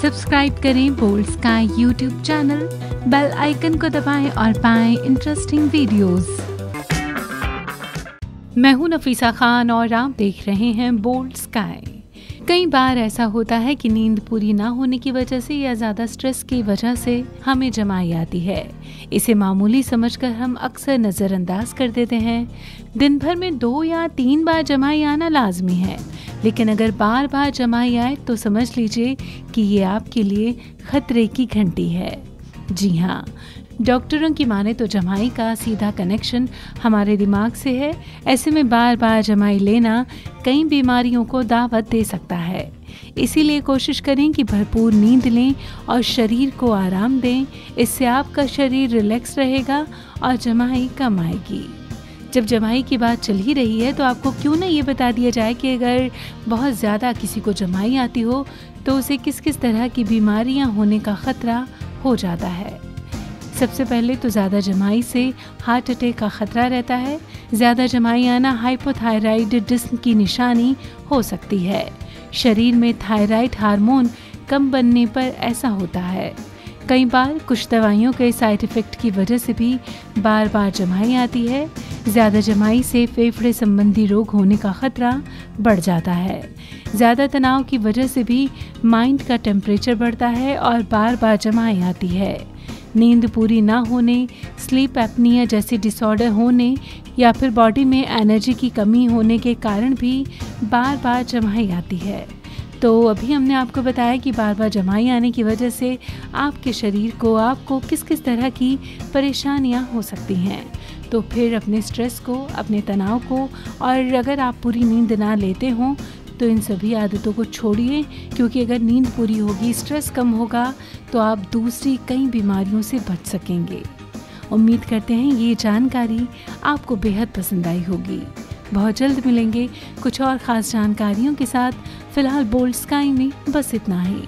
Subscribe करें Boldsky YouTube channel, bell icon को दबाएं और पाएं इंटरेस्टिंग वीडियोस। मैं हूं नफीसा खान और आप देख रहे हैं बोल्ड स्काई। कई बार ऐसा होता है कि नींद पूरी ना होने की वजह से या ज़्यादा स्ट्रेस की वजह से हमें जमाई आती है। इसे मामूली समझकर हम अक्सर नज़रअंदाज कर देते हैं। दिन भर में 2 या 3 बार जमाई आना लाजमी है, लेकिन अगर बार बार जमाई आए तो समझ लीजिए कि ये आपके लिए खतरे की घंटी है। जी हाँ, डॉक्टरों की माने तो जमाई का सीधा कनेक्शन हमारे दिमाग से है। ऐसे में बार बार जमाई लेना कई बीमारियों को दावत दे सकता है। इसीलिए कोशिश करें कि भरपूर नींद लें और शरीर को आराम दें। इससे आपका शरीर रिलैक्स रहेगा और जमाई कम आएगी। जब जमाई की बात चल ही रही है तो आपको क्यों ना ये बता दिया जाए कि अगर बहुत ज़्यादा किसी को जमाई आती हो तो उसे किस किस तरह की बीमारियां होने का खतरा हो जाता है। सबसे पहले तो ज़्यादा जमाई से हार्ट अटैक का खतरा रहता है। ज़्यादा जमाई आना हाइपोथायराइडिज्म की निशानी हो सकती है। शरीर में थायराइड हार्मोन कम बनने पर ऐसा होता है। कई बार कुछ दवाइयों के साइड इफ़ेक्ट की वजह से भी बार बार जमाई आती है। ज़्यादा जमाई से फेफड़े संबंधी रोग होने का खतरा बढ़ जाता है। ज़्यादा तनाव की वजह से भी माइंड का टेम्परेचर बढ़ता है और बार बार जमाई आती है। नींद पूरी ना होने, स्लीप एपनिया जैसे डिसऑर्डर होने या फिर बॉडी में एनर्जी की कमी होने के कारण भी बार बार जमाई आती है। तो अभी हमने आपको बताया कि बार बार जमाई आने की वजह से आपके शरीर को, आपको किस किस तरह की परेशानियां हो सकती हैं। तो फिर अपने स्ट्रेस को, अपने तनाव को, और अगर आप पूरी नींद ना लेते हों तो इन सभी आदतों को छोड़िए, क्योंकि अगर नींद पूरी होगी, स्ट्रेस कम होगा तो आप दूसरी कई बीमारियों से बच सकेंगे। उम्मीद करते हैं ये जानकारी आपको बेहद पसंद आई होगी। बहुत जल्द मिलेंगे कुछ और ख़ास जानकारियों के साथ। फिलहाल बोल्ड स्काई में बस इतना ही।